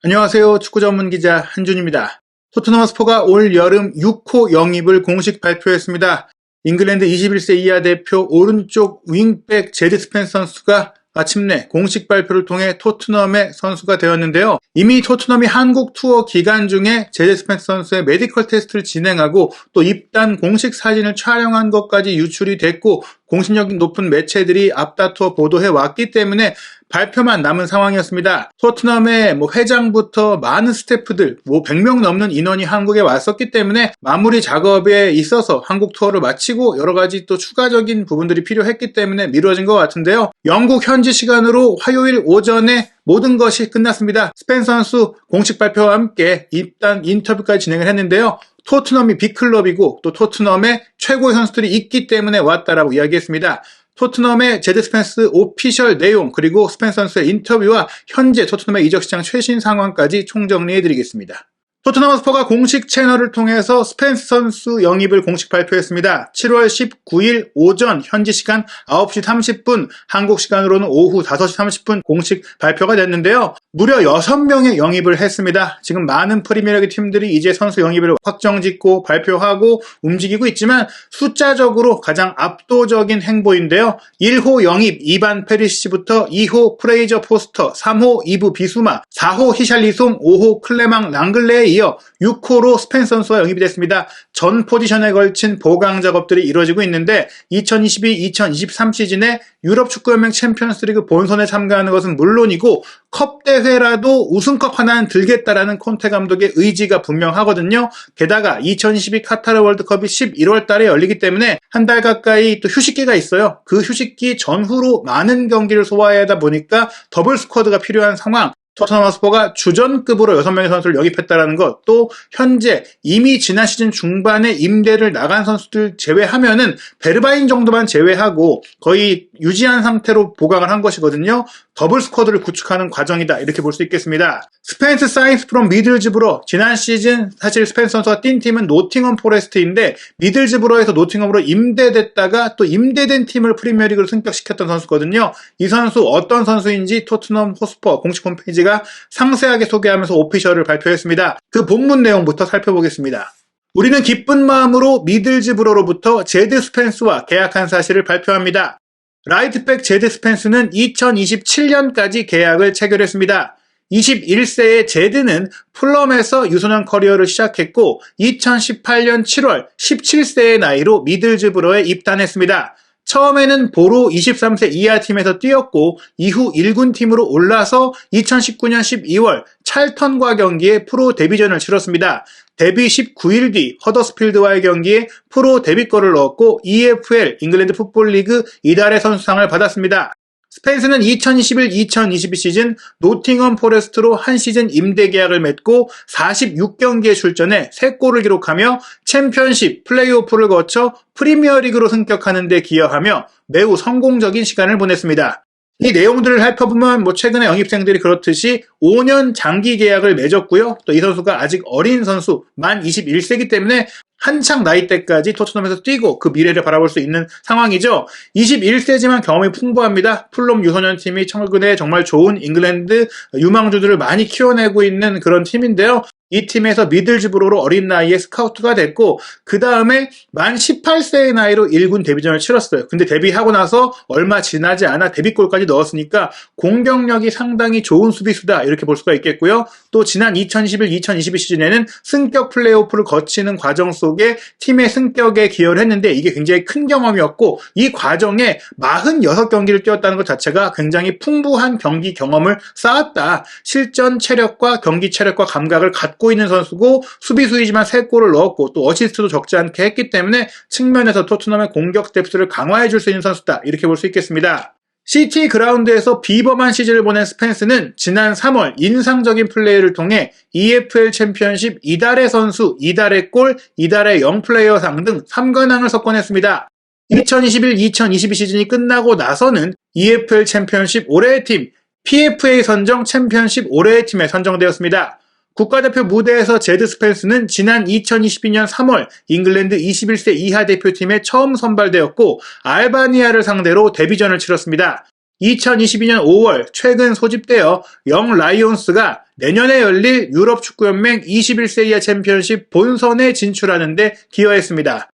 안녕하세요. 축구 전문 기자 한준입니다. 토트넘 핫스퍼가 올 여름 6호 영입을 공식 발표했습니다. 잉글랜드 21세 이하 대표 오른쪽 윙백 제드 스펜서 선수가 마침내 공식 발표를 통해 토트넘의 선수가 되었는데요. 이미 토트넘이 한국 투어 기간 중에 제드 스펜서 선수의 메디컬 테스트를 진행하고 또 입단 공식 사진을 촬영한 것까지 유출이 됐고 공신력 높은 매체들이 앞다투어 보도해 왔기 때문에 발표만 남은 상황이었습니다. 토트넘의 회장부터 많은 스태프들 100명 넘는 인원이 한국에 왔었기 때문에 마무리 작업에 있어서 한국 투어를 마치고 여러 가지 또 추가적인 부분들이 필요했기 때문에 미뤄진 것 같은데요. 영국 현지 시간으로 화요일 오전에 모든 것이 끝났습니다. 스펜서 선수 공식 발표와 함께 입단 인터뷰까지 진행을 했는데요. 토트넘이 빅클럽이고 또 토트넘의 최고의 선수들이 있기 때문에 왔다라고 이야기했습니다. 토트넘의 제드 스펜스 오피셜 내용 그리고 스펜서 선수의 인터뷰와 현재 토트넘의 이적 시장 최신 상황까지 총정리해드리겠습니다. 토트넘 핫스퍼가 공식 채널을 통해서 스펜서 선수 영입을 공식 발표했습니다. 7월 19일 오전 현지 시간 9시 30분, 한국 시간으로는 오후 5시 30분 공식 발표가 됐는데요. 무려 6명의 영입을 했습니다. 지금 많은 프리미어리그 팀들이 이제 선수 영입을 확정짓고 발표하고 움직이고 있지만 숫자적으로 가장 압도적인 행보인데요. 1호 영입 이반 페리시치부터 2호 프레이저 포스터, 3호 이브 비수마, 4호 히샬리송, 5호 클레망 랑글레에 이어 6호로 스펜서 선수가 영입이 됐습니다. 전 포지션에 걸친 보강 작업들이 이루어지고 있는데 2022-2023 시즌에 유럽 축구연맹 챔피언스리그 본선에 참가하는 것은 물론이고 컵 대회라도 우승컵 하나는 들겠다라는 콘테 감독의 의지가 분명하거든요. 게다가 2022 카타르 월드컵이 11월 달에 열리기 때문에 한 달 가까이 또 휴식기가 있어요. 그 휴식기 전후로 많은 경기를 소화해야 하다 보니까 더블 스쿼드가 필요한 상황. 토트넘 핫스퍼가 주전급으로 6명의 선수를 영입했다는 것, 또 현재 이미 지난 시즌 중반에 임대를 나간 선수들 제외하면은 베르바인 정도만 제외하고 거의 유지한 상태로 보강을 한 것이거든요. 더블 스쿼드를 구축하는 과정이다 이렇게 볼 수 있겠습니다. 스펜스 사인스 프롬 미들즈브러, 지난 시즌 사실 스펜스 선수가 뛴 팀은 노팅엄 포레스트인데 미들즈브러에서 노팅엄으로 임대됐다가 또 임대된 팀을 프리미어리그로 승격시켰던 선수거든요. 이 선수 어떤 선수인지 토트넘 핫스퍼 공식 홈페이지가 상세하게 소개하면서 오피셜을 발표했습니다. 그 본문 내용부터 살펴보겠습니다. 우리는 기쁜 마음으로 미들즈브러로부터 제드 스펜스와 계약한 사실을 발표합니다. 라이트백 제드 스펜스는 2027년까지 계약을 체결했습니다. 21세의 제드는 풀럼에서 유소년 커리어를 시작했고 2018년 7월 17세의 나이로 미들즈브러에 입단했습니다. 처음에는 보로 23세 이하 팀에서 뛰었고 이후 1군 팀으로 올라서 2019년 12월 찰턴과 경기에 프로 데뷔전을 치렀습니다. 데뷔 19일 뒤 허더스필드와의 경기에 프로 데뷔골을 넣었고 EFL 잉글랜드 풋볼 리그 이달의 선수상을 받았습니다. 스펜스는 2021-2022 시즌 노팅엄 포레스트로 한 시즌 임대 계약을 맺고 46경기에 출전해 3골을 기록하며 챔피언십, 플레이오프를 거쳐 프리미어리그로 승격하는 데 기여하며 매우 성공적인 시간을 보냈습니다. 이 내용들을 살펴보면 최근에 영입생들이 그렇듯이 5년 장기 계약을 맺었고요. 또 이 선수가 아직 어린 선수, 만 21세이기 때문에 한창 나이 때까지 토트넘에서 뛰고 그 미래를 바라볼 수 있는 상황이죠. 21세지만 경험이 풍부합니다. 풀럼 유소년 팀이 최근에 정말 좋은 잉글랜드 유망주들을 많이 키워내고 있는 그런 팀인데요. 이 팀에서 미들즈브러로 어린 나이에 스카우트가 됐고 그 다음에 만 18세의 나이로 1군 데뷔전을 치렀어요. 근데 데뷔하고 나서 얼마 지나지 않아 데뷔골까지 넣었으니까 공격력이 상당히 좋은 수비수다 이렇게 볼 수가 있겠고요. 또 지난 2021-2022 시즌에는 승격 플레이오프를 거치는 과정 속에 팀의 승격에 기여를 했는데 이게 굉장히 큰 경험이었고 이 과정에 46경기를 뛰었다는 것 자체가 굉장히 풍부한 경기 경험을 쌓았다. 실전 체력과 경기 체력과 감각을 갖고 있는 선수고 수비수이지만 3골을 넣었고 또 어시스트도 적지 않게 했기 때문에 측면에서 토트넘의 공격 뎁스를 강화해 줄 수 있는 선수다 이렇게 볼 수 있겠습니다. 시티 그라운드에서 비범한 시즌을 보낸 스펜스는 지난 3월 인상적인 플레이를 통해 EFL 챔피언십 이달의 선수, 이달의 골, 이달의 영플레이어상 등 3관왕을 석권했습니다. 2021-2022 시즌이 끝나고 나서는 EFL 챔피언십 올해의 팀, PFA 선정 챔피언십 올해의 팀에 선정되었습니다. 국가대표 무대에서 제드 스펜스는 지난 2022년 3월 잉글랜드 21세 이하 대표팀에 처음 선발되었고 알바니아를 상대로 데뷔전을 치렀습니다. 2022년 5월 최근 소집되어 영 라이온스가 내년에 열릴 유럽 축구연맹 21세 이하 챔피언십 본선에 진출하는 데 기여했습니다.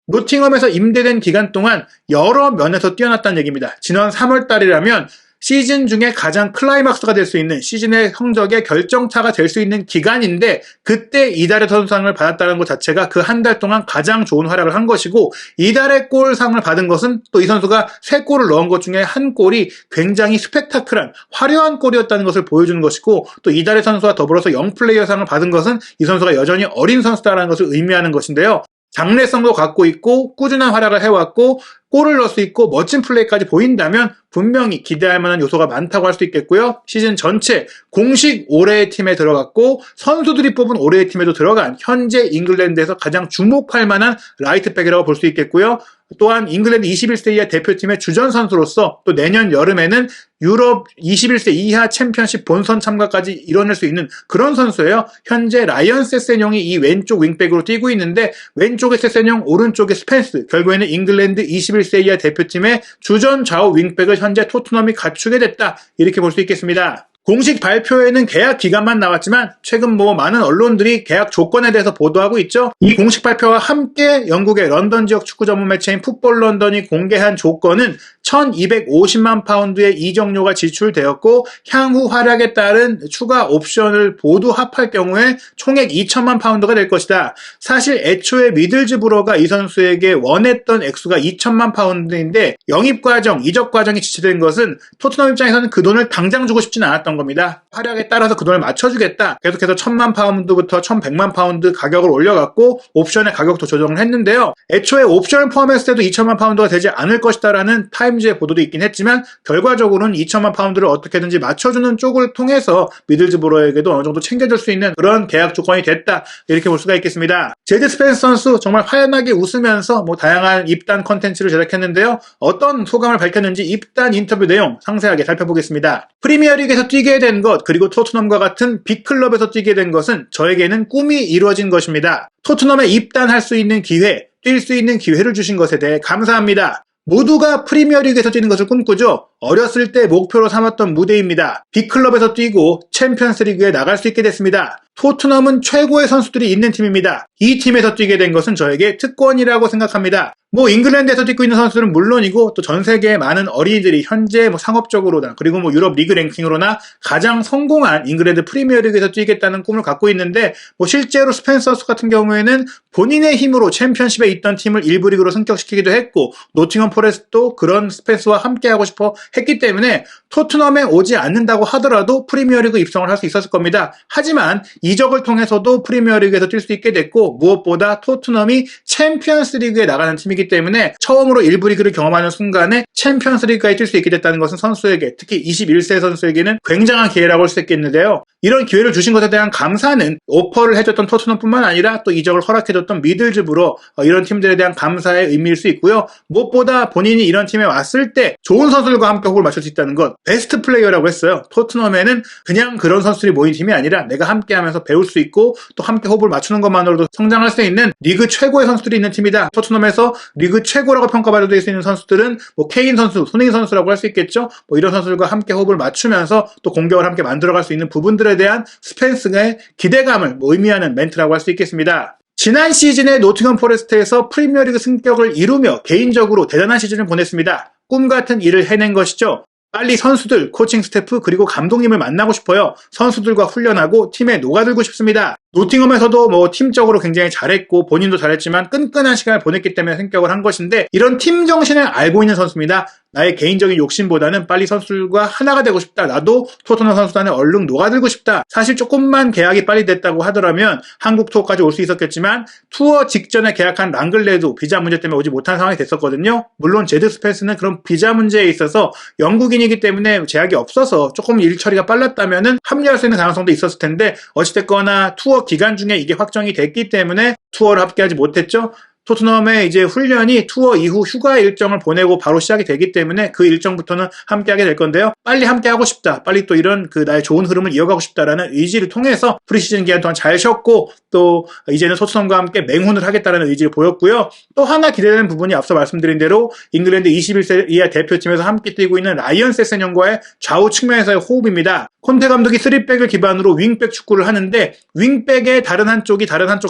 노팅엄에서 임대된 기간 동안 여러 면에서 뛰어났다는 얘기입니다. 지난 3월 달이라면 시즌 중에 가장 클라이막스가 될 수 있는 시즌의 성적의 결정타가 될 수 있는 기간인데 그때 이달의 선수상을 받았다는 것 자체가 그 한 달 동안 가장 좋은 활약을 한 것이고 이달의 골상을 받은 것은 또 이 선수가 3골을 넣은 것 중에 한 골이 굉장히 스펙타클한 화려한 골이었다는 것을 보여주는 것이고 또 이달의 선수와 더불어서 영플레이어상을 받은 것은 이 선수가 여전히 어린 선수다라는 것을 의미하는 것인데요. 장래성도 갖고 있고 꾸준한 활약을 해왔고 골을 넣을 수 있고 멋진 플레이까지 보인다면 분명히 기대할 만한 요소가 많다고 할 수 있겠고요. 시즌 전체 공식 올해의 팀에 들어갔고 선수들이 뽑은 올해의 팀에도 들어간 현재 잉글랜드에서 가장 주목할 만한 라이트백이라고 볼 수 있겠고요. 또한 잉글랜드 21세 이하 대표팀의 주전 선수로서 또 내년 여름에는 유럽 21세 이하 챔피언십 본선 참가까지 이뤄낼 수 있는 그런 선수예요. 현재 라이언 세세뇽이 이 왼쪽 윙백으로 뛰고 있는데 왼쪽에 세세뇽, 오른쪽에 스펜스, 결국에는 잉글랜드 21세 이하 대표팀의 주전 좌우 윙백을 현재 토트넘이 갖추게 됐다. 이렇게 볼 수 있겠습니다. 공식 발표에는 계약 기간만 나왔지만 최근 많은 언론들이 계약 조건에 대해서 보도하고 있죠. 이 공식 발표와 함께 영국의 런던 지역 축구 전문 매체인 풋볼 런던이 공개한 조건은 1250만 파운드의 이적료가 지출되었고 향후 활약에 따른 추가 옵션을 모두 합할 경우에 총액 2천만 파운드가 될 것이다. 사실 애초에 미들즈브로가 이 선수에게 원했던 액수가 2천만 파운드인데 영입 과정, 이적 과정이 지체된 것은 토트넘 입장에서는 그 돈을 당장 주고 싶지는 않았던 겁니다. 활약에 따라서 그 돈을 맞춰주겠다. 계속해서 1000만 파운드부터 1100만 파운드 가격을 올려갔고 옵션의 가격도 조정을 했는데요. 애초에 옵션을 포함했을 때도 2천만 파운드가 되지 않을 것이다라는 타임즈의 보도도 있긴 했지만 결과적으로는 2천만 파운드를 어떻게든지 맞춰주는 쪽을 통해서 미들즈브로에게도 어느 정도 챙겨줄 수 있는 그런 계약 조건이 됐다. 이렇게 볼 수가 있겠습니다. 제드 스펜스 선수 정말 환하게 웃으면서 다양한 입단 컨텐츠를 제작했는데요. 어떤 소감을 밝혔는지 입단 인터뷰 내용 상세하게 살펴보겠습니다. 프리미어리그에서 뛰게 된 것 그리고 토트넘과 같은 빅클럽에서 뛰게 된 것은 저에게는 꿈이 이루어진 것입니다. 토트넘에 입단할 수 있는 기회, 뛸 수 있는 기회를 주신 것에 대해 감사합니다. 모두가 프리미어리그에서 뛰는 것을 꿈꾸죠. 어렸을 때 목표로 삼았던 무대입니다. 빅클럽에서 뛰고 챔피언스리그에 나갈 수 있게 됐습니다. 토트넘은 최고의 선수들이 있는 팀입니다. 이 팀에서 뛰게 된 것은 저에게 특권이라고 생각합니다. 잉글랜드에서 뛰고 있는 선수들은 물론이고 또 전 세계의 많은 어린이들이 현재 상업적으로나 그리고 유럽 리그 랭킹으로나 가장 성공한 잉글랜드 프리미어리그에서 뛰겠다는 꿈을 갖고 있는데 실제로 스펜서스 같은 경우에는 본인의 힘으로 챔피언십에 있던 팀을 일부 리그로 승격시키기도 했고 노팅엄 포레스트도 그런 스펜스와 함께하고 싶어 했기 때문에 토트넘에 오지 않는다고 하더라도 프리미어리그 입성을 할 수 있었을 겁니다. 하지만 이적을 통해서도 프리미어리그에서 뛸 수 있게 됐고 무엇보다 토트넘이 챔피언스리그에 나가는 팀이기 때문에 처음으로 일부 리그를 경험하는 순간에 챔피언스리그에 뛸 수 있게 됐다는 것은 선수에게 특히 21세 선수에게는 굉장한 기회라고 할 수 있겠는데요. 이런 기회를 주신 것에 대한 감사는 오퍼를 해줬던 토트넘뿐만 아니라 또 이적을 허락해줬던 미들즈브로 이런 팀들에 대한 감사의 의미일 수 있고요. 무엇보다 본인이 이런 팀에 왔을 때 좋은 선수들과 함께 호흡을 맞출 수 있다는 것 베스트 플레이어라고 했어요. 토트넘에는 그냥 그런 선수들이 모인 팀이 아니라 내가 함께하면서 배울 수 있고 또 함께 호흡을 맞추는 것만으로도 성장할 수 있는 리그 최고의 선수들이 있는 팀이다. 토트넘에서 리그 최고라고 평가받을 수 있는 선수들은 케인 선수, 손흥민 선수라고 할 수 있겠죠. 이런 선수들과 함께 호흡을 맞추면서 또 공격을 함께 만들어갈 수 있는 부분들에 대한 스펜스의 기대감을 의미하는 멘트라고 할 수 있겠습니다. 지난 시즌에 노팅엄 포레스트에서 프리미어리그 승격을 이루며 개인적으로 대단한 시즌을 보냈습니다. 꿈같은 일을 해낸 것이죠. 빨리 선수들, 코칭 스태프 그리고 감독님을 만나고 싶어요. 선수들과 훈련하고 팀에 녹아들고 싶습니다. 노팅엄에서도 팀적으로 굉장히 잘했고 본인도 잘했지만 끈끈한 시간을 보냈기 때문에 승격을 한 것인데 이런 팀 정신을 알고 있는 선수입니다. 나의 개인적인 욕심보다는 빨리 선수들과 하나가 되고 싶다. 나도 토트넘 선수단에 얼른 녹아들고 싶다. 사실 조금만 계약이 빨리 됐다고 하더라면 한국 투어까지 올 수 있었겠지만 투어 직전에 계약한 랑글레도 비자 문제 때문에 오지 못한 상황이 됐었거든요. 물론 제드 스펜스는 그런 비자 문제에 있어서 영국인이기 때문에 제약이 없어서 조금 일 처리가 빨랐다면 합류할 수 있는 가능성도 있었을 텐데 어찌됐거나 투어 기간 중에 이게 확정이 됐기 때문에 투어를 함께하지 못했죠. 토트넘의 이제 훈련이 투어 이후 휴가 일정을 보내고 바로 시작이 되기 때문에 그 일정부터는 함께하게 될 건데요. 빨리 함께하고 싶다. 빨리 또 이런 나의 좋은 흐름을 이어가고 싶다라는 의지를 통해서 프리시즌 기간 동안 잘 쉬었고 또 이제는 토트넘과 함께 맹훈을 하겠다는 의지를 보였고요. 또 하나 기대되는 부분이 앞서 말씀드린 대로 잉글랜드 21세 이하 대표팀에서 함께 뛰고 있는 라이언 세세뇽과의 좌우 측면에서의 호흡입니다. 콘테 감독이 3백을 기반으로 윙백 축구를 하는데 윙백의 다른 한쪽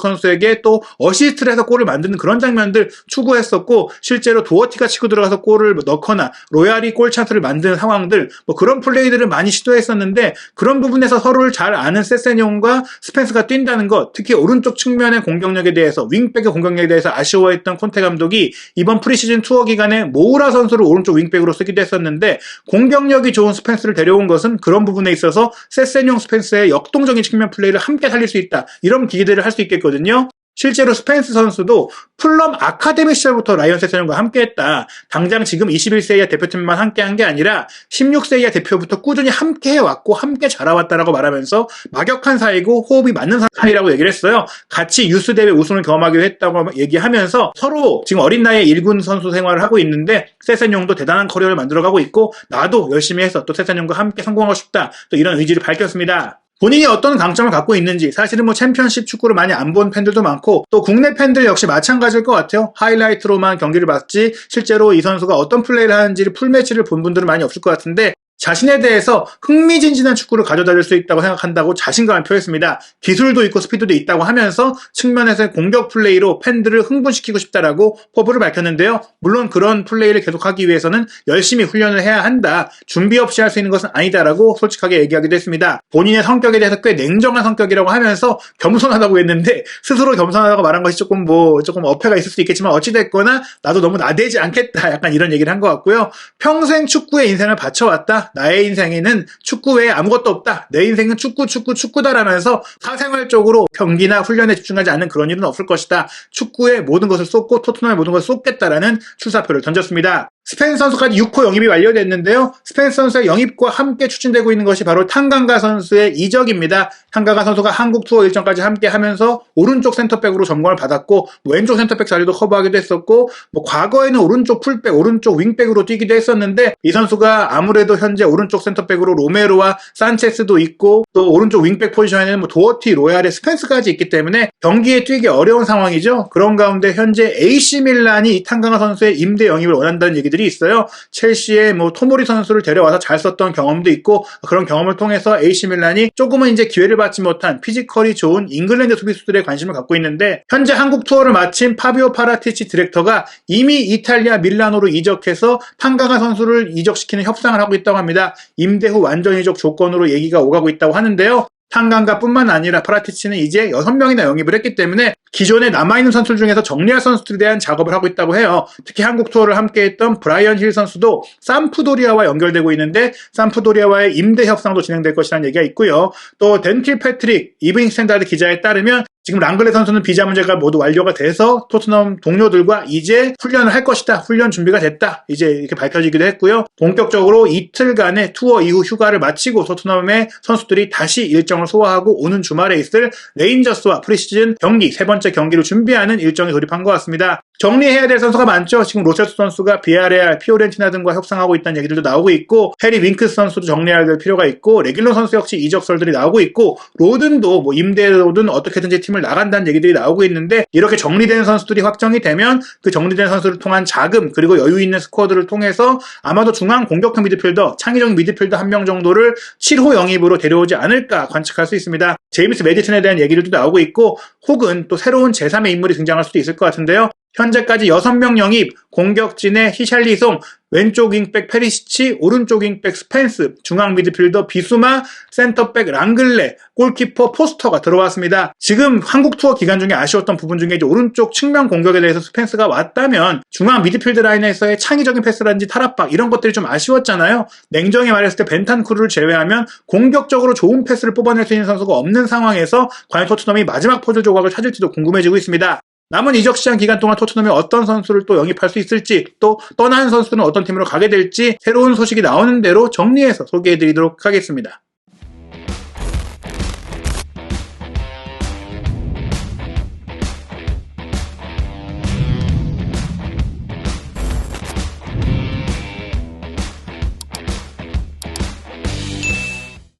선수에게 또 어시스트를 해서 골을 만드는 그런 장면들 추구했었고 실제로 도어티가 치고 들어가서 골을 넣거나 로얄이 골 찬스를 만드는 상황들 그런 플레이들을 많이 시도했었는데 그런 부분에서 서로를 잘 아는 세세뇽과 스펜스가 뛴다는 것 특히 오른쪽 측면의 공격력에 대해서 윙백의 공격력에 대해서 아쉬워했던 콘테 감독이 이번 프리시즌 투어 기간에 모우라 선수를 오른쪽 윙백으로 쓰기도 했었는데 공격력이 좋은 스펜스를 데려온 것은 그런 부분에 있어서 세세뇽 스펜스의 역동적인 측면 플레이를 함께 살릴 수 있다. 이런 기대를 할 수 있겠거든요. 실제로 스펜스 선수도 풀럼 아카데미 시절부터 라이언 세세뇽과 함께했다. 당장 지금 21세 이하 대표팀만 함께한 게 아니라 16세 이하 대표부터 꾸준히 함께해왔고 함께 자라왔다라고 말하면서 막역한 사이고 호흡이 맞는 사이라고 얘기를 했어요. 같이 유스 대회 우승을 경험하기도 했다고 얘기하면서 서로 지금 어린 나이에 1군 선수 생활을 하고 있는데 세세뇽도 대단한 커리어를 만들어가고 있고 나도 열심히 해서 또 세세뇽과 함께 성공하고 싶다. 또 이런 의지를 밝혔습니다. 본인이 어떤 강점을 갖고 있는지 사실은 챔피언십 축구를 많이 안 본 팬들도 많고 또 국내 팬들 역시 마찬가지일 것 같아요. 하이라이트로만 경기를 봤지 실제로 이 선수가 어떤 플레이를 하는지를 풀매치를 본 분들은 많이 없을 것 같은데 자신에 대해서 흥미진진한 축구를 가져다줄 수 있다고 생각한다고 자신감을 표했습니다. 기술도 있고 스피드도 있다고 하면서 측면에서의 공격 플레이로 팬들을 흥분시키고 싶다라고 포부를 밝혔는데요. 물론 그런 플레이를 계속하기 위해서는 열심히 훈련을 해야 한다. 준비 없이 할 수 있는 것은 아니다라고 솔직하게 얘기하기도 했습니다. 본인의 성격에 대해서 꽤 냉정한 성격이라고 하면서 겸손하다고 했는데 스스로 겸손하다고 말한 것이 조금 어폐가 있을 수도 있겠지만 어찌됐거나 나도 너무 나대지 않겠다. 약간 이런 얘기를 한 것 같고요. 평생 축구에 인생을 바쳐왔다. 나의 인생에는 축구 외에 아무것도 없다. 내 인생은 축구다라면서 사생활적으로 경기나 훈련에 집중하지 않는 그런 일은 없을 것이다. 축구에 모든 것을 쏟고 토트넘에 모든 것을 쏟겠다라는 출사표를 던졌습니다. 스펜스 선수까지 6호 영입이 완료됐는데요. 스펜스 선수의 영입과 함께 추진되고 있는 것이 바로 탕강가 선수의 이적입니다. 탕강가 선수가 한국 투어 일정까지 함께 하면서 오른쪽 센터백으로 점검을 받았고 왼쪽 센터백 자리도 커버하기도 했었고 과거에는 오른쪽 풀백, 오른쪽 윙백으로 뛰기도 했었는데 이 선수가 아무래도 현재 오른쪽 센터백으로 로메로와 산체스도 있고 또 오른쪽 윙백 포지션에는 도어티, 로얄의 스펜스까지 있기 때문에 경기에 뛰기 어려운 상황이죠. 그런 가운데 현재 AC 밀란이 이 탕강가 선수의 임대 영입을 원한다는 얘기들이 있어요. 첼시의 토모리 선수를 데려와서 잘 썼던 경험도 있고 그런 경험을 통해서 AC 밀란이 조금은 이제 기회를 받지 못한 피지컬이 좋은 잉글랜드 수비수들의 관심을 갖고 있는데 현재 한국 투어를 마친 파비오 파라티치 디렉터가 이미 이탈리아 밀라노로 이적해서 탕강가 선수를 이적시키는 협상을 하고 있다고 합니다. 임대 후 완전 이적 조건으로 얘기가 오가고 있다고 하는데요. 탕강가뿐만 아니라 파라티치는 이제 6명이나 영입을 했기 때문에 기존에 남아있는 선수들 중에서 정리할 선수들에 대한 작업을 하고 있다고 해요. 특히 한국 투어를 함께했던 브라이언 힐 선수도 삼프도리아와 연결되고 있는데 삼프도리아와의 임대 협상도 진행될 것이라는 얘기가 있고요. 또 덴틸 패트릭, 이브닝 스탠다드 기자에 따르면 지금 랑글레 선수는 비자 문제가 모두 완료가 돼서 토트넘 동료들과 이제 훈련을 할 것이다. 훈련 준비가 됐다. 이제 이렇게 밝혀지기도 했고요. 본격적으로 이틀간의 투어 이후 휴가를 마치고 토트넘의 선수들이 다시 일정을 소화하고 오는 주말에 있을 레인저스와 프리시즌 경기, 세 번째 경기를 준비하는 일정에 돌입한 것 같습니다. 정리해야 될 선수가 많죠. 지금 로체스 선수가 비아레알, 피오렌티나 등과 협상하고 있다는 얘기들도 나오고 있고 해리 윙크스 선수도 정리해야 될 필요가 있고 레길론 선수 역시 이적설들이 나오고 있고 로든도 임대로든 어떻게든지 팀을 나간다는 얘기들이 나오고 있는데 이렇게 정리된 선수들이 확정이 되면 그 정리된 선수를 통한 자금 그리고 여유 있는 스쿼드를 통해서 아마도 중앙 공격형 미드필더, 창의적인 미드필더 한 명 정도를 7호 영입으로 데려오지 않을까 관측할 수 있습니다. 제임스 메디슨에 대한 얘기들도 나오고 있고 혹은 또 새로운 제3의 인물이 등장할 수도 있을 것 같은데요. 현재까지 6명 영입, 공격진의 히샬리송, 왼쪽 윙백 페리시치, 오른쪽 윙백 스펜스, 중앙 미드필더 비수마, 센터백 랑글레, 골키퍼 포스터가 들어왔습니다. 지금 한국 투어 기간 중에 아쉬웠던 부분 중에 이제 오른쪽 측면 공격에 대해서 스펜스가 왔다면 중앙 미드필드 라인에서의 창의적인 패스라든지 탈압박 이런 것들이 좀 아쉬웠잖아요. 냉정히 말했을 때 벤탄쿠르를 제외하면 공격적으로 좋은 패스를 뽑아낼 수 있는 선수가 없는 상황에서 과연 토트넘이 마지막 퍼즐 조각을 찾을지도 궁금해지고 있습니다. 남은 이적 시장 기간 동안 토트넘이 어떤 선수를 또 영입할 수 있을지 또 떠난 선수는 어떤 팀으로 가게 될지 새로운 소식이 나오는 대로 정리해서 소개해드리도록 하겠습니다.